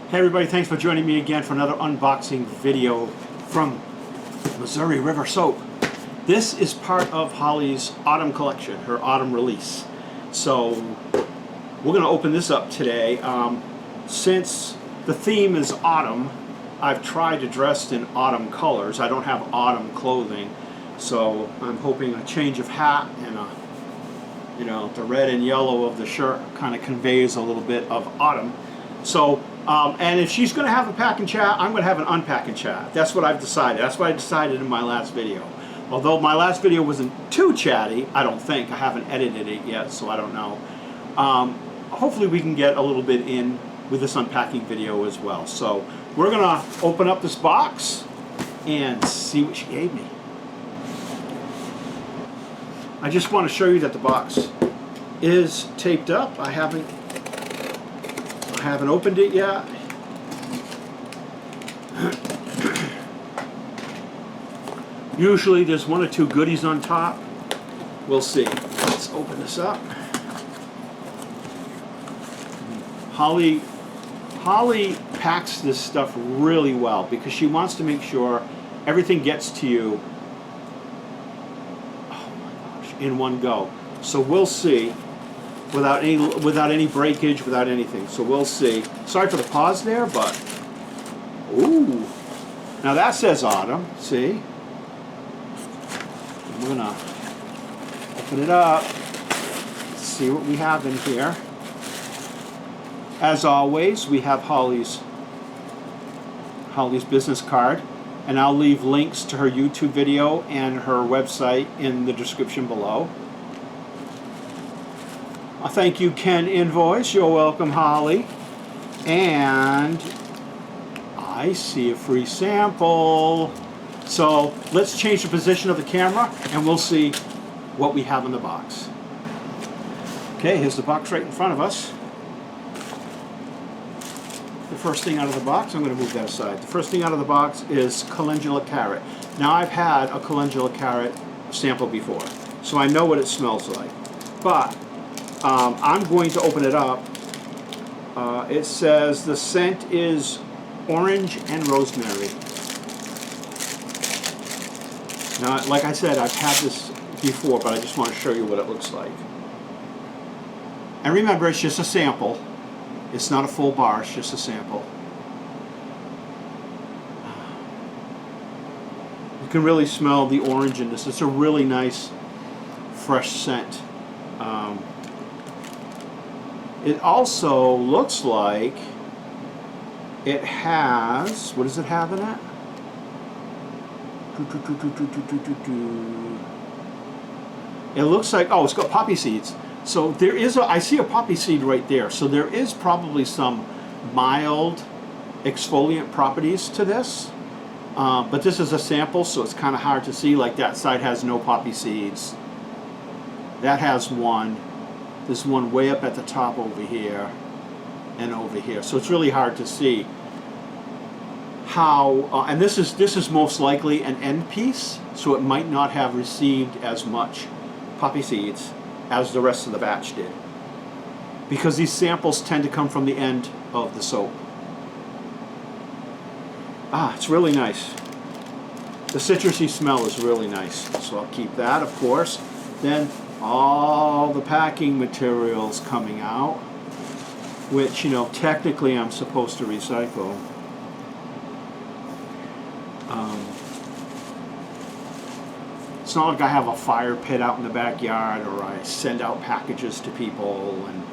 Hey everybody, thanks for joining me again for another unboxing video from Missouri River Soap. This is part of Holly's autumn collection, her autumn release. So we're going to open this up today. Since the theme is autumn, I've tried to dress in autumn colors. I don't have autumn clothing, so I'm hoping a change of hat and the red and yellow of the shirt kind of conveys a little bit of autumn. So and if she's going to have a pack and chat, I'm going to have an unpack and chat. That's what I've decided. That's what I decided in my last video. Although my last video wasn't too chatty, I don't think. I haven't edited it yet, so I don't know. Hopefully we can get a little bit in with this unpacking video as well. So we're going to open up this box and see what she gave me. I just want to show you that the box is taped up. I haven't opened it yet. Usually there's one or two goodies on top. We'll see. Let's open this up. Holly packs this stuff really well because she wants to make sure everything gets to you, oh my gosh, in one go. So we'll see. Without any breakage, without anything. So we'll see. Sorry for the pause there, but ooh. Now that says autumn, see? I'm gonna open it up. Let's see what we have in here. As always, we have Holly's business card, and I'll leave links to her YouTube video and her website in the description below. Thank you, Ken Invoice. You're welcome, Holly. And I see a free sample. So let's change the position of the camera and we'll see what we have in the box. Okay, here's the box right in front of us. The first thing out of the box, I'm going to move that aside. The first thing out of the box is calendula carrot. Now I've had a calendula carrot sample before, so I know what it smells like. But I'm going to open it up. It says the scent is orange and rosemary. Now, like I said, I've had this before, but I just want to show you what it looks like. And remember, it's just a sample. It's not a full bar, it's just a sample. You can really smell the orange in this. It's a really nice, fresh scent. It also looks like it has, what does it have in it? It looks like, oh, it's got poppy seeds. So there is I see a poppy seed right there. So there is probably some mild exfoliant properties to this. But this is a sample, so it's kind of hard to see. Like that side has no poppy seeds. That has one. There's one way up at the top over here and over here. So it's really hard to see how, and this is most likely an end piece, so it might not have received as much poppy seeds as the rest of the batch did. Because these samples tend to come from the end of the soap. It's really nice. The citrusy smell is really nice. So I'll keep that, of course. Then all the packing materials coming out, which, technically I'm supposed to recycle. It's not like I have a fire pit out in the backyard or I send out packages to people, and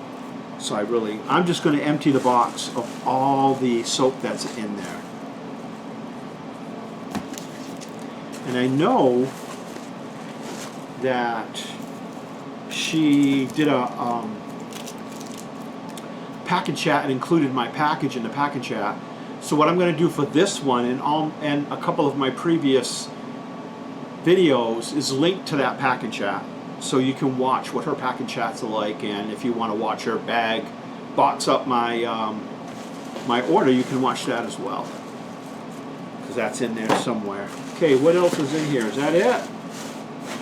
so I'm just going to empty the box of all the soap that's in there. And I know that she did a pack and chat and included my package in the pack and chat. So what I'm going to do for this one and a couple of my previous videos is link to that pack and chat, so you can watch what her pack and chats are like. And if you want to watch her box up my my order, you can watch that as well, because that's in there somewhere. Okay, what else is in here? Is that it?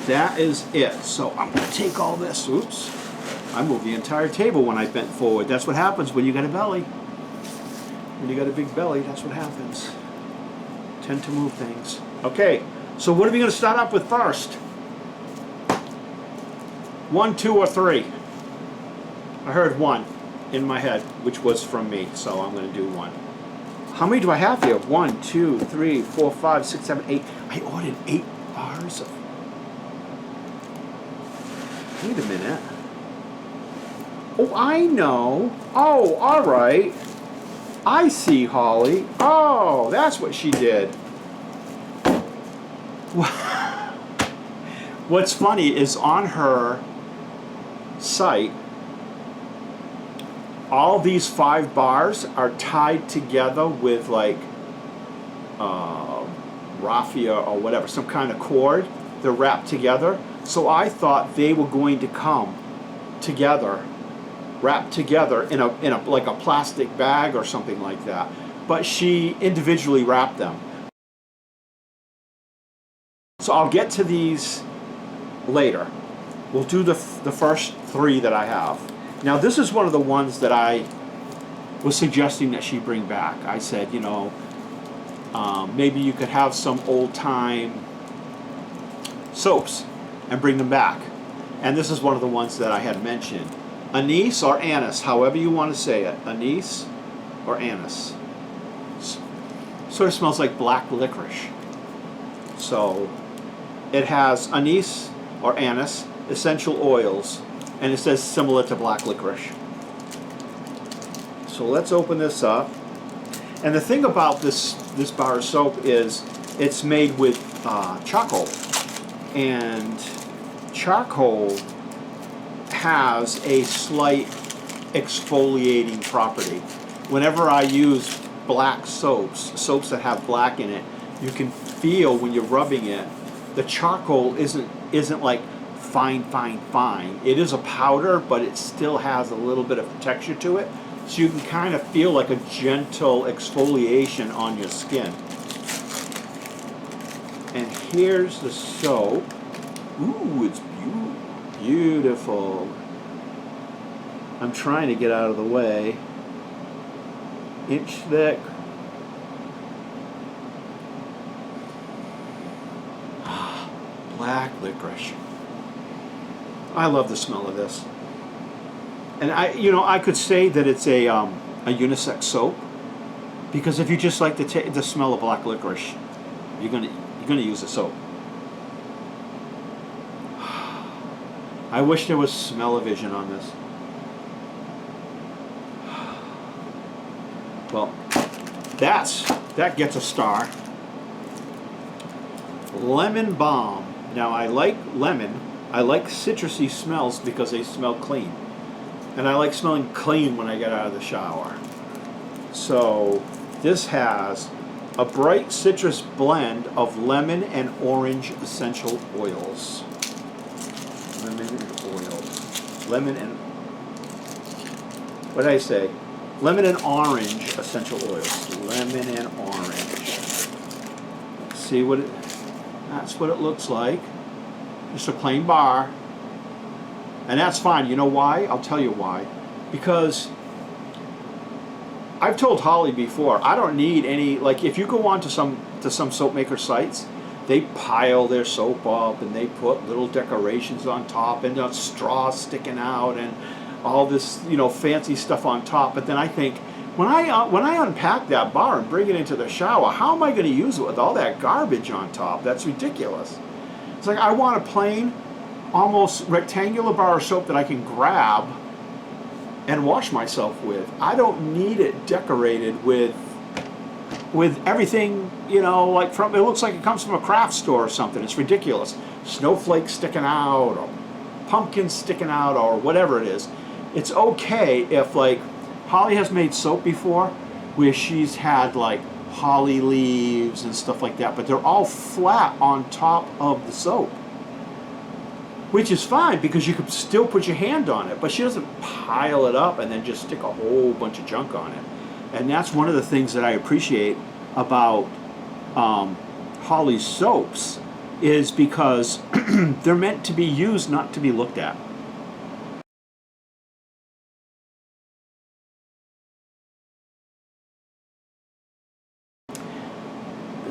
That is it. So I'm going to take all this. Oops. I moved the entire table when I bent forward. That's what happens when you got a belly. When you got a big belly, that's what happens. Tend to move things. Okay, so what are we going to start off with first? 1, 2, or 3? I heard 1 in my head, which was from me, so I'm going to do 1. How many do I have here? 1, 2, 3, 4, 5, 6, 7, 8. I ordered 8 bars of... Wait a minute. Oh, I know. Oh, all right. I see, Holly. Oh, that's what she did. What's funny is on her site, all these 5 bars are tied together with like raffia or whatever, some kind of cord. They're wrapped together. So I thought they were going to come together, wrapped together in a like a plastic bag or something like that. But she individually wrapped them. So I'll get to these later. We'll do the first 3 that I have. Now this is one of the ones that I was suggesting that she bring back. I said, you know, maybe you could have some old-time soaps and bring them back. And this is one of the ones that I had mentioned. Anise or anise, however you want to say it. Anise or anise. Sort of smells like black licorice. So it has anise or anise, essential oils, and it says similar to black licorice. So let's open this up. And the thing about this bar of soap is it's made with charcoal. And charcoal has a slight exfoliating property. Whenever I use black soaps that have black in it, you can feel when you're rubbing it, the charcoal isn't like fine. It is a powder, but it still has a little bit of texture to it. So you can kind of feel like a gentle exfoliation on your skin. And here's the soap. Ooh, it's beautiful. I'm trying to get out of the way. Inch thick. Black licorice. I love the smell of this. And I could say that it's a unisex soap, because if you just like the smell of black licorice, you're gonna use the soap. I wish there was smell-o-vision on this. Well, that gets a star. Lemon balm. Now I like lemon. I like citrusy smells because they smell clean. And I like smelling clean when I get out of the shower. So this has a bright citrus blend of lemon and orange essential oils. Lemon and oil. Lemon and... what did I say? Lemon and orange essential oils. Lemon and orange. See what it... that's what it looks like. Just a plain bar. And that's fine. You know why? I'll tell you why. Because I've told Holly before, I don't need any, like if you go on to some soap maker sites, they pile their soap up and they put little decorations on top and straws sticking out and all this, fancy stuff on top. But then I think, when I unpack that bar and bring it into the shower, how am I going to use it with all that garbage on top? That's ridiculous. It's like I want a plain, almost rectangular bar of soap that I can grab and wash myself with. I don't need it decorated with everything, like it looks like it comes from a craft store or something. It's ridiculous. Snowflakes sticking out or pumpkins sticking out or whatever it is. It's okay if, like, Holly has made soap before where she's had like holly leaves and stuff like that, but they're all flat on top of the soap, which is fine because you could still put your hand on it, but she doesn't pile it up and then just stick a whole bunch of junk on it. And that's one of the things that I appreciate about Holly's soaps, is because they're meant to be used, not to be looked at.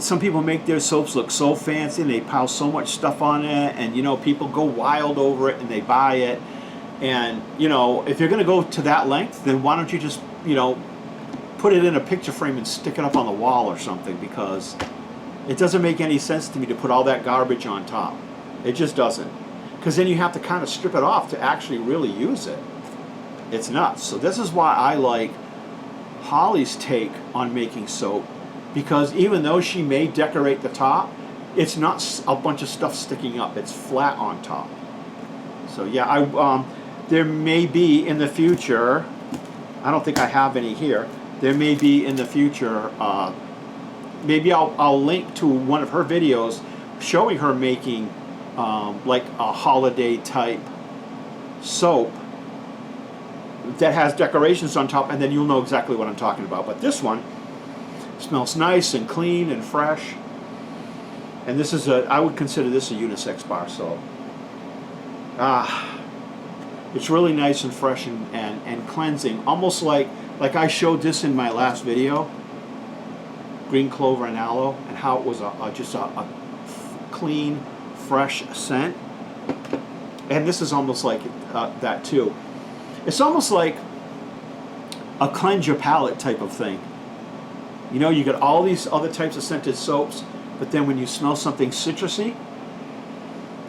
some people make their soaps look so fancy and they pile so much stuff on it, and you know, people go wild over it and they buy it. And you know, if you're going to go to that length, then why don't you just, you know, put it in a picture frame and stick it up on the wall or something, because it doesn't make any sense to me to put all that garbage on top. It just doesn't. Because then you have to kind of strip it off to actually really use it. It's nuts. So this is why I like Holly's take on making soap, because even though she may decorate the top, it's not a bunch of stuff sticking up. It's flat on top. So yeah, there may be in the future, I don't think I have any here, there may be in the future, maybe I'll link to one of her videos showing her making like a holiday type soap that has decorations on top, and then you'll know exactly what I'm talking about. But this one smells nice and clean and fresh, and this is I would consider this a unisex bar soap. It's really nice and fresh and cleansing, almost like I showed this in my last video, green clover and aloe, and how it was just a clean, fresh scent. And this is almost like that too. It's almost like a cleanse your palate type of thing. You know, you got all these other types of scented soaps, but then when you smell something citrusy,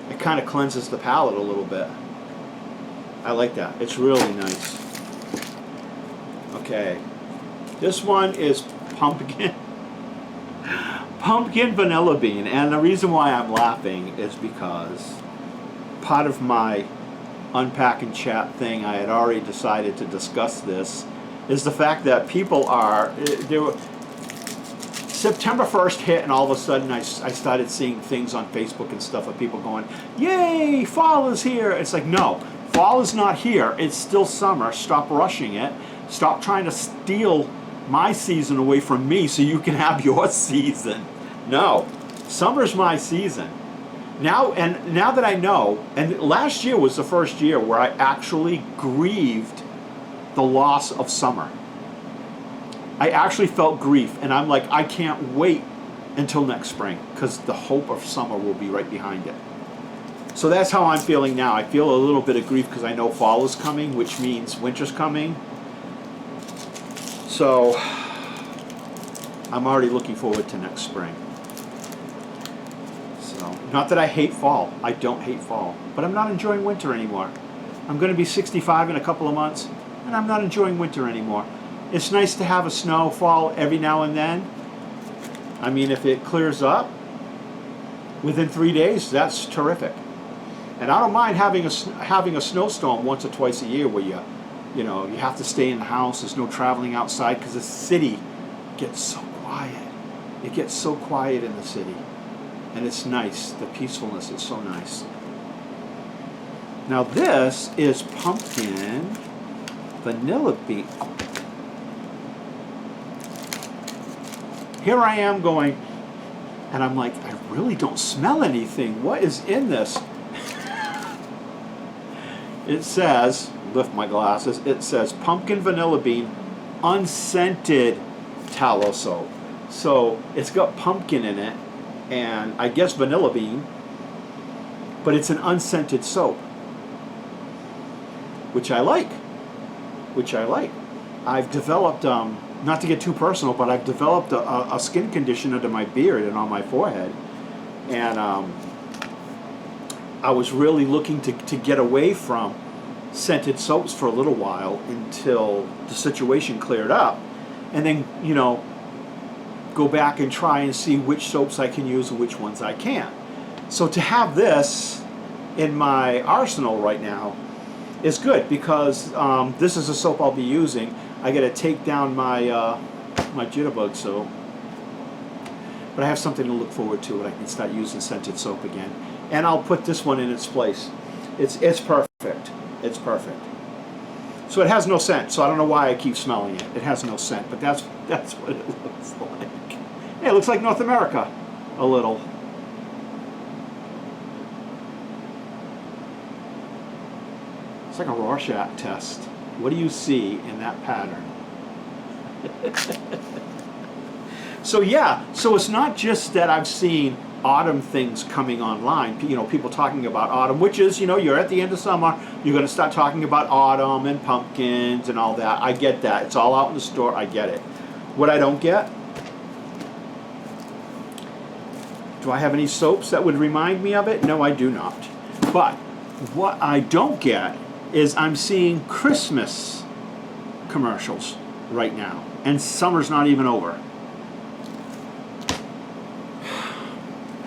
it kind of cleanses the palate a little bit. I like that. It's really nice. Okay, this one is pumpkin vanilla bean, and the reason why I'm laughing is because part of my unpack and chat thing, I had already decided to discuss this, is the fact that people are, September 1st hit, and all of a sudden I started seeing things on Facebook and stuff of people going, yay, fall is here. It's like, no, fall is not here. It's still summer. Stop rushing it. Stop trying to steal my season away from me so you can have your season. No, summer's my season. Now that I know, and last year was the first year where I actually grieved the loss of summer. I actually felt grief, and I'm like, I can't wait until next spring, because the hope of summer will be right behind it. So that's how I'm feeling now. I feel a little bit of grief because I know fall is coming, which means winter's coming. So I'm already looking forward to next spring. Not that I hate fall. I don't hate fall. But I'm not enjoying winter anymore. I'm going to be 65 in a couple of months, and I'm not enjoying winter anymore. It's nice to have a snowfall every now and then. I mean, if it clears up within 3 days, that's terrific. And I don't mind having a snowstorm once or twice a year where you have to stay in the house. There's no traveling outside because the city gets so quiet. It gets so quiet in the city. And it's nice, the peacefulness is so nice. Now this is pumpkin vanilla bean. Here I am going, and I'm like, I really don't smell anything. What is in this? It says, lift my glasses, it says pumpkin vanilla bean unscented tallow soap. So it's got pumpkin in it, and I guess vanilla bean, but it's an unscented soap, which I like. I've developed, not to get too personal, but I've developed a skin condition under my beard and on my forehead, and I was really looking to get away from scented soaps for a little while until the situation cleared up, and then, go back and try and see which soaps I can use and which ones I can't. So to have this in my arsenal right now is good, because this is a soap I'll be using. I got to take down my my jitterbug soap, but I have something to look forward to, and I can start using scented soap again. And I'll put this one in its place. It's perfect. It's perfect. So it has no scent, so I don't know why I keep smelling it. It has no scent, but that's what it looks like. Hey, it looks like North America a little. It's like a Rorschach test. What do you see in that pattern? So yeah, so it's not just that I've seen autumn things coming online, you know, people talking about autumn, which is, you know, you're at the end of summer, you're going to start talking about autumn and pumpkins and all that. I get that. It's all out in the store. I get it. What I don't get, do I have any soaps that would remind me of it? No, I do not. But what I don't get is I'm seeing Christmas commercials right now, and summer's not even over.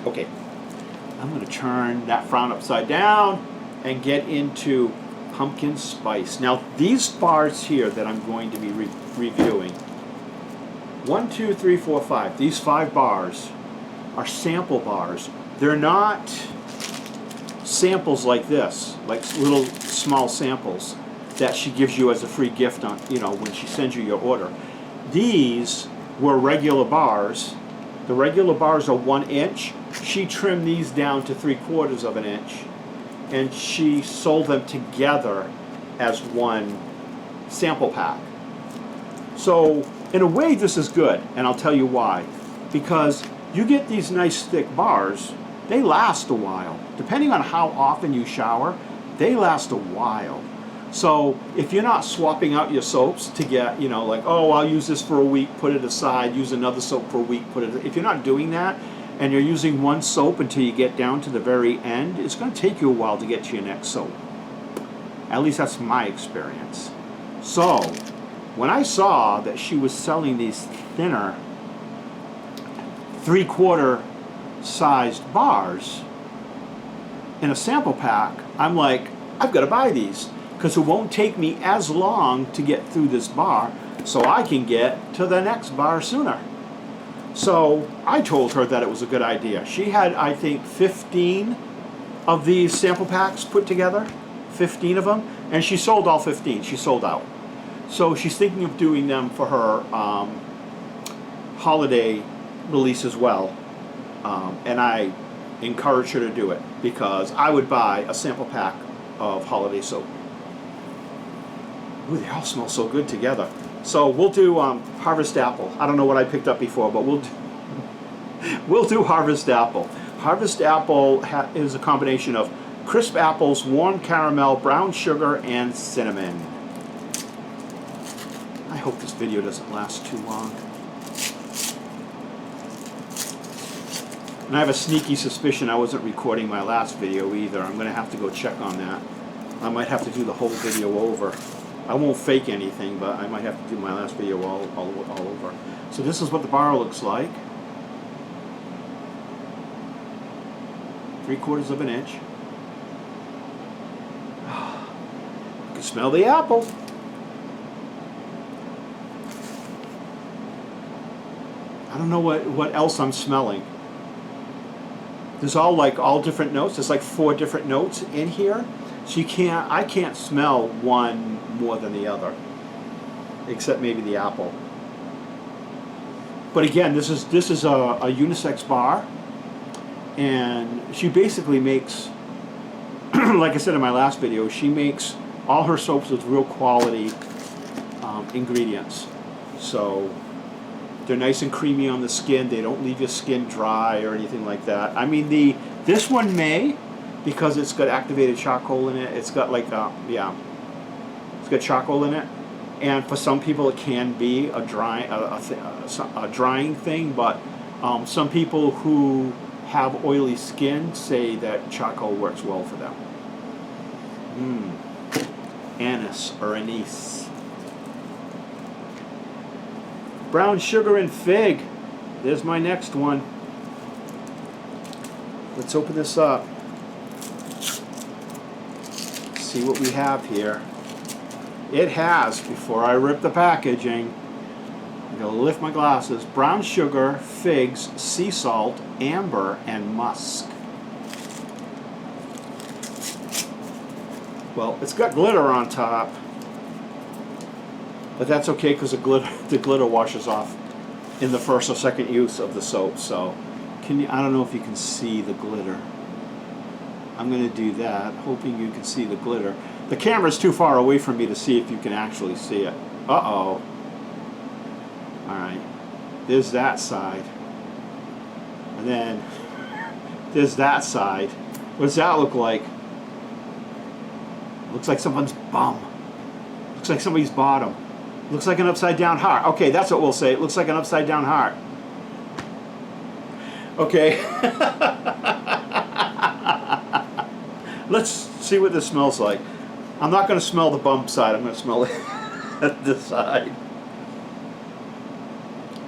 Okay, I'm going to turn that frown upside down and get into pumpkin spice. Now, these bars here that I'm going to be reviewing, 1, 2, 3, 4, 5, these 5 bars are sample bars. They're not samples like this, like little small samples that she gives you as a free gift on, you know, when she sends you your order. These were regular bars. The regular bars are 1 inch. She trimmed these down to 3/4 of an inch, and she sold them together as one sample pack. So in a way this is good, and I'll tell you why. Because you get these nice thick bars, they last a while. Depending on how often you shower, they last a while. So if you're not swapping out your soaps to get, you know, like, oh, I'll use this for a week, put it aside, use another soap for a week, put it, if you're not doing that, and you're using one soap until you get down to the very end, it's going to take you a while to get to your next soap. At least that's my experience. So when I saw that she was selling these thinner 3/4 sized bars in a sample pack, I'm like, I've got to buy these, because it won't take me as long to get through this bar, so I can get to the next bar sooner. So I told her that it was a good idea. She had, I think, 15 of these sample packs put together, 15 of them, and she sold all 15. She sold out. So she's thinking of doing them for her holiday release as well, and I encourage her to do it, because I would buy a sample pack of holiday soap. Ooh, they all smell so good together. So we'll do Harvest Apple. I don't know what I picked up before, but we'll do Harvest Apple. Harvest Apple is a combination of crisp apples, warm caramel, brown sugar, and cinnamon. I hope this video doesn't last too long. And I have a sneaky suspicion I wasn't recording my last video either. I'm going to have to go check on that. I might have to do the whole video over. I won't fake anything, but I might have to do my last video all over. So this is what the bar looks like. 3/4 of an inch. You can smell the apple. I don't know what else I'm smelling. There's all different notes. There's like 4 different notes in here. So I can't smell one more than the other, except maybe the apple. But again, this is a unisex bar, and she basically makes, like I said in my last video, she makes all her soaps with real quality ingredients. So they're nice and creamy on the skin. They don't leave your skin dry or anything like that. I mean, this one may, because it's got activated charcoal in it. It's got like it's got charcoal in it, and for some people it can be a drying thing. But some people who have oily skin say that charcoal works well for them. Anise or anise. Brown sugar and fig. There's my next one. Let's open this up. See what we have here. It has, before I rip the packaging, I'm going to lift my glasses, brown sugar, figs, sea salt, amber, and musk. Well, it's got glitter on top, but that's okay because the glitter washes off in the first or second use of the soap. So I don't know if you can see the glitter. I'm going to do that, hoping you can see the glitter. The camera's too far away from me to see if you can actually see it. Uh-oh. Alright. there's that side. And then there's that side. What does that look like? Looks like someone's bum. Looks like somebody's bottom. Looks like an upside down heart. Okay, that's what we'll say. It looks like an upside down heart. Okay. Let's see what this smells like. I'm not going to smell the bum side. I'm going to smell this side.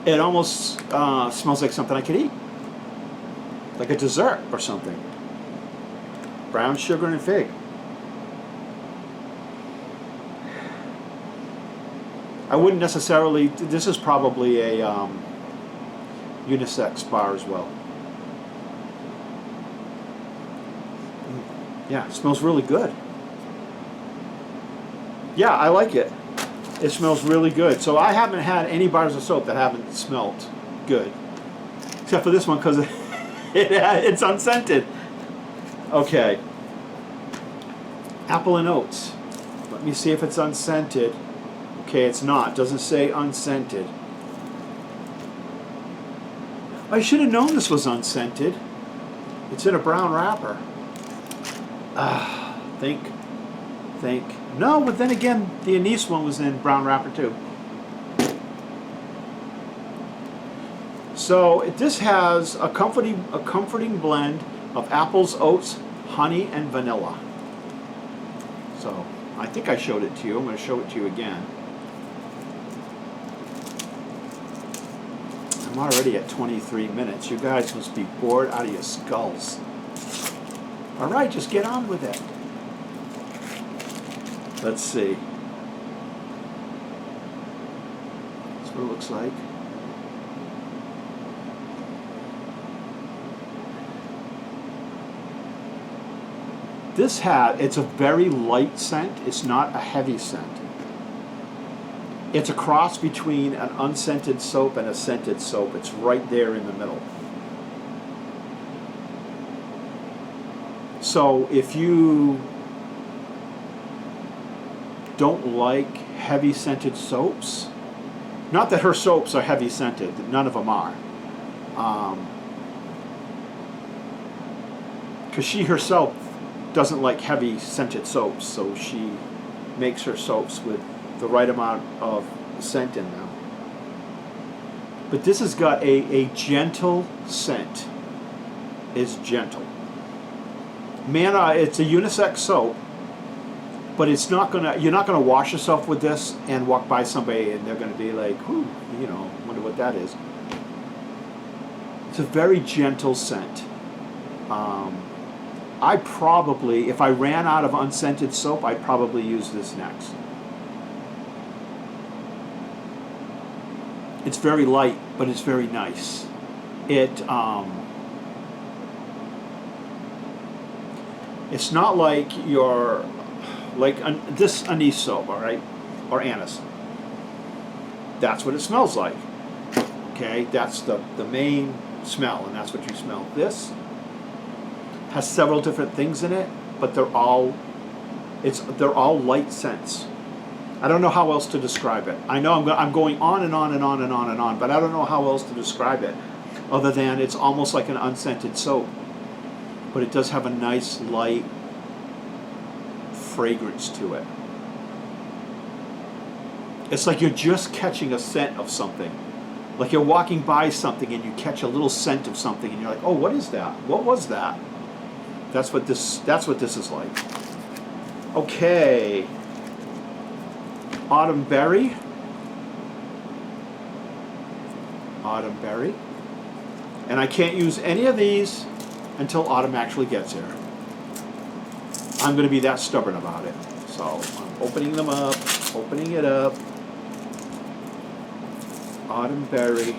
It almost smells like something I could eat. Like a dessert or something. Brown sugar and fig. I wouldn't necessarily, this is probably a unisex bar as well. Yeah, it smells really good. Yeah, I like it. It smells really good. So I haven't had any bars of soap that haven't smelled good. Except for this one because it's unscented. Okay. Apple and oats. Let me see if it's unscented. Okay, it's not. It doesn't say unscented. I should have known this was unscented. It's in a brown wrapper. Think. No, but then again, the ANISE one was in brown wrapper too. So this has a comforting blend of apples, oats, honey, and vanilla. So I think I showed it to you. I'm going to show it to you again. I'm already at 23 minutes. You guys must be bored out of your skulls. All right, just get on with it. Let's see. That's what it looks like. It's a very light scent. It's not a heavy scent. It's a cross between an unscented soap and a scented soap. It's right there in the middle. So if you don't like heavy scented soaps, not that her soaps are heavy scented, none of them are, because she herself doesn't like heavy scented soaps, so she makes her soaps with the right amount of scent in them. But this has got a gentle scent. It's gentle. Man, it's a unisex soap, but it's not you're not gonna wash yourself with this and walk by somebody and they're gonna be like, "Whoo, you know, wonder what that is." It's a very gentle scent. I probably, if I ran out of unscented soap, I'd probably use this next. It's very light, but it's very nice. It's not like this ANISE soap, all right, or ANISE. That's what it smells like. Okay, that's the main smell, and that's what you smell. This has several different things in it, but they're all light scents. I don't know how else to describe it. I know I'm going on and on and on and on and on, but I don't know how else to describe it other than it's almost like an unscented soap, but it does have a nice light fragrance to it. It's like you're just catching a scent of something. Like you're walking by something and you catch a little scent of something and you're like, "Oh, what is that? What was that?" That's what this is like. Okay. Autumn berry. Autumn berry. And I can't use any of these until autumn actually gets here. I'm going to be that stubborn about it. So I'm opening them up, opening it up. Autumn berry.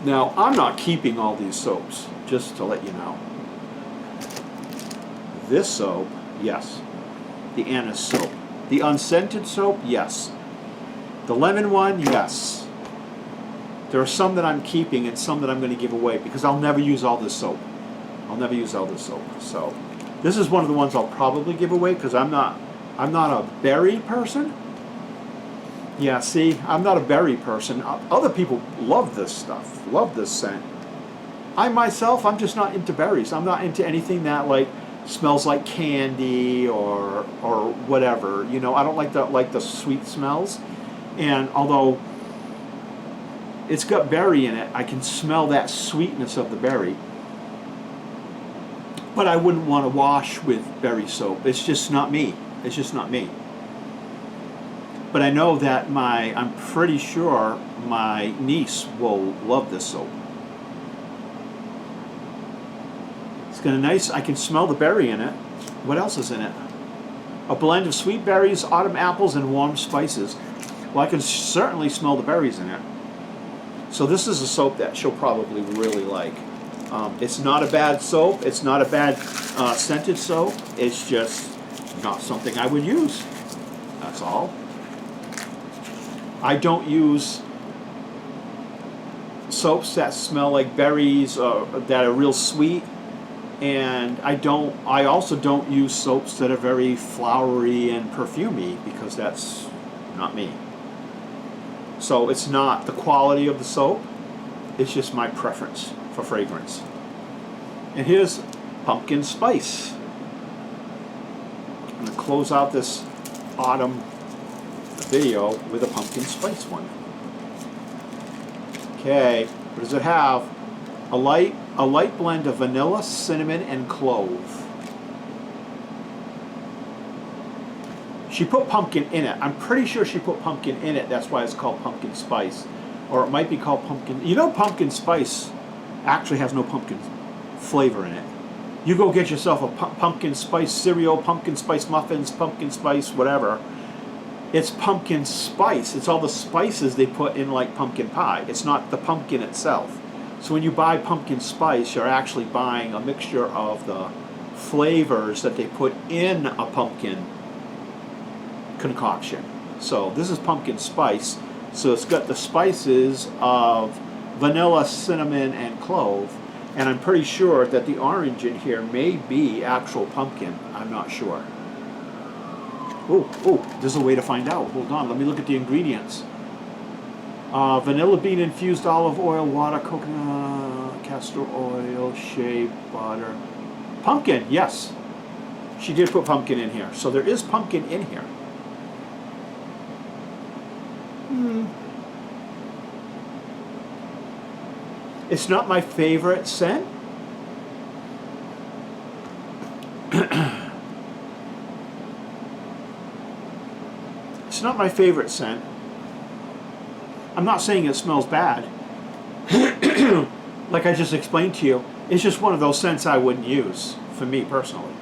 Now, I'm not keeping all these soaps, just to let you know. This soap, yes. The ANISE soap. The unscented soap, yes. The lemon one, yes. There are some that I'm keeping and some that I'm going to give away because I'll never use all this soap. I'll never use all this soap. So this is one of the ones I'll probably give away because I'm not a berry person. Yeah, see, I'm not a berry person. Other people love this stuff, love this scent. I myself, I'm just not into berries. I'm not into anything that like smells like candy or whatever. You know, I don't like the sweet smells. And although it's got berry in it, I can smell that sweetness of the berry. But I wouldn't want to wash with berry soap. It's just not me. It's just not me. But I know that I'm pretty sure my niece will love this soap. It's got a nice, I can smell the berry in it. What else is in it? A blend of sweet berries, autumn apples, and warm spices. Well, I can certainly smell the berries in it. So this is a soap that she'll probably really like. It's not a bad soap. It's not a bad scented soap. It's just not something I would use. That's all. I don't use soaps that smell like berries or that are real sweet, and I also don't use soaps that are very flowery and perfumey, because that's not me. So it's not the quality of the soap, it's just my preference for fragrance. And here's pumpkin spice. I'm going to close out this autumn video with a pumpkin spice one. Okay, what does it have? A light blend of vanilla, cinnamon, and clove. She put pumpkin in it. I'm pretty sure she put pumpkin in it. That's why it's called pumpkin spice. Or it might be called pumpkin. You know, pumpkin spice actually has no pumpkin flavor in it. You go get yourself a pumpkin spice cereal, pumpkin spice muffins, pumpkin spice whatever. It's pumpkin spice. It's all the spices they put in like pumpkin pie. It's not the pumpkin itself. So when you buy pumpkin spice, you're actually buying a mixture of the flavors that they put in a pumpkin concoction. So this is pumpkin spice. So it's got the spices of vanilla, cinnamon, and clove. And I'm pretty sure that the orange in here may be actual pumpkin. I'm not sure. Oh, there's a way to find out. Hold on, let me look at the ingredients. Vanilla bean infused olive oil, water, coconut, castor oil, shea butter. Pumpkin, yes. She did put pumpkin in here. So there is pumpkin in here. It's not my favorite scent. It's not my favorite scent. I'm not saying it smells bad. Like I just explained to you, it's just one of those scents I wouldn't use, for me personally.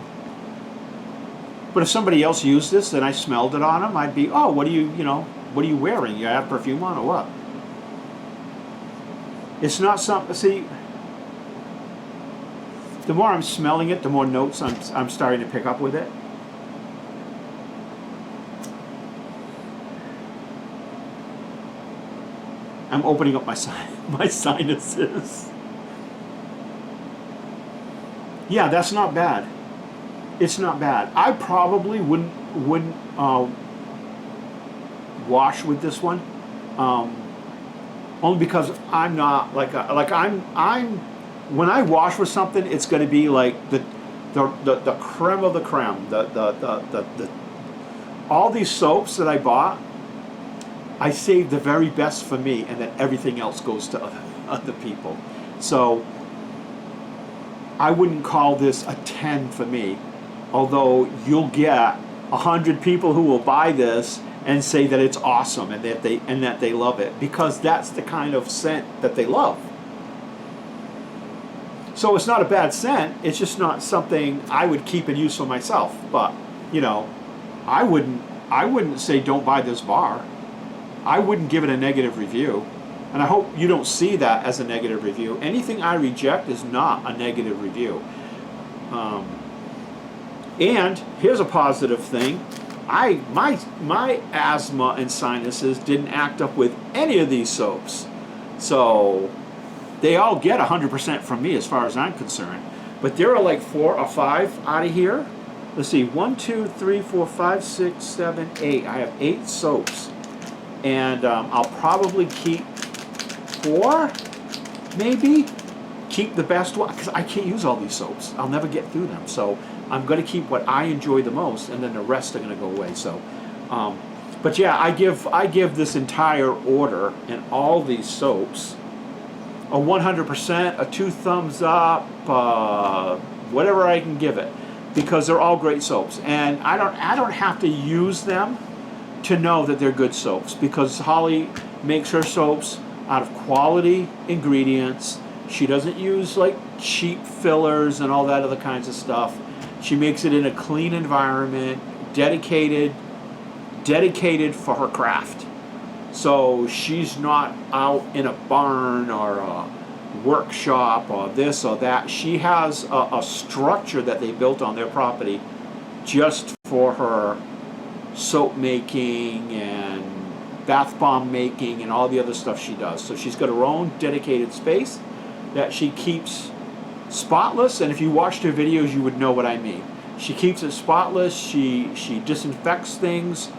But if somebody else used this and I smelled it on them, I'd be, oh, what are you wearing? You have perfume on or what? It's not something, see, the more I'm smelling it, the more notes I'm starting to pick up with it. I'm opening up my sinuses. Yeah, that's not bad. It's not bad. I probably wouldn't wash with this one, only because I'm not I'm when I wash with something, it's going to be like the creme of the creme. The all these soaps that I bought, I saved the very best for me, and then everything else goes to other people. So I wouldn't call this a 10 for me, although you'll get 100 people who will buy this and say that it's awesome and that they love it, because that's the kind of scent that they love. So it's not a bad scent. It's just not something I would keep and use for myself. But I wouldn't say don't buy this bar. I wouldn't give it a negative review, and I hope you don't see that as a negative review. Anything I reject is not a negative review. And here's a positive thing. My asthma and sinuses didn't act up with any of these soaps. So they all get 100% from me as far as I'm concerned. But there are like 4 or 5 out of here. Let's see, 1, 2, 3, 4, 5, 6, 7, 8. I have 8 soaps. and I'll probably keep 4, maybe. Keep the best one, because I can't use all these soaps. I'll never get through them. So I'm going to keep what I enjoy the most, and then the rest are going to go away. So, but yeah, I give this entire order and all these soaps a 100%, a 2 thumbs up, whatever I can give it, because they're all great soaps, and I don't have to use them to know that they're good soaps, because Holly makes her soaps out of quality ingredients. She doesn't use like cheap fillers and all that other kinds of stuff. She makes it in a clean environment, dedicated for her craft. So she's not out in a barn or a workshop or this or that. She has a structure that they built on their property just for her soap making and bath bomb making and all the other stuff she does. So she's got her own dedicated space that she keeps spotless, and if you watched her videos you would know what I mean. She keeps it spotless, she disinfects things.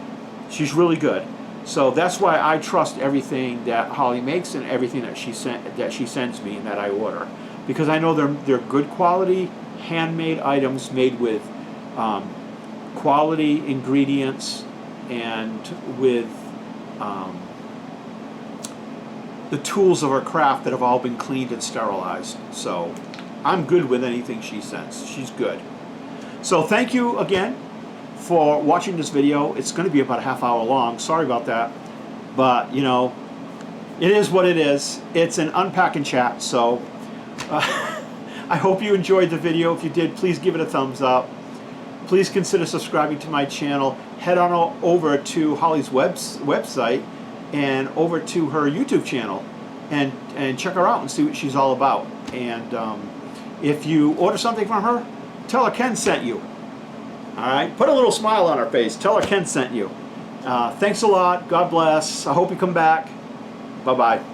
She's really good. So that's why I trust everything that Holly makes and everything that she sends me and that I order, because I know they're good quality handmade items made with quality ingredients and with the tools of her craft that have all been cleaned and sterilized. So I'm good with anything she sends. She's good. So thank you again for watching this video. It's going to be about a half hour long. Sorry about that. But, you know, it is what it is. It's an unpack and chat. So I hope you enjoyed the video. If you did, please give it a thumbs up. Please consider subscribing to my channel. Head on over to Holly's website and over to her YouTube channel and check her out and see what she's all about. And if you order something from her, tell her Ken sent you. Alright? Put a little smile on her face. Tell her Ken sent you. Thanks a lot. God bless. I hope you come back. Bye-bye.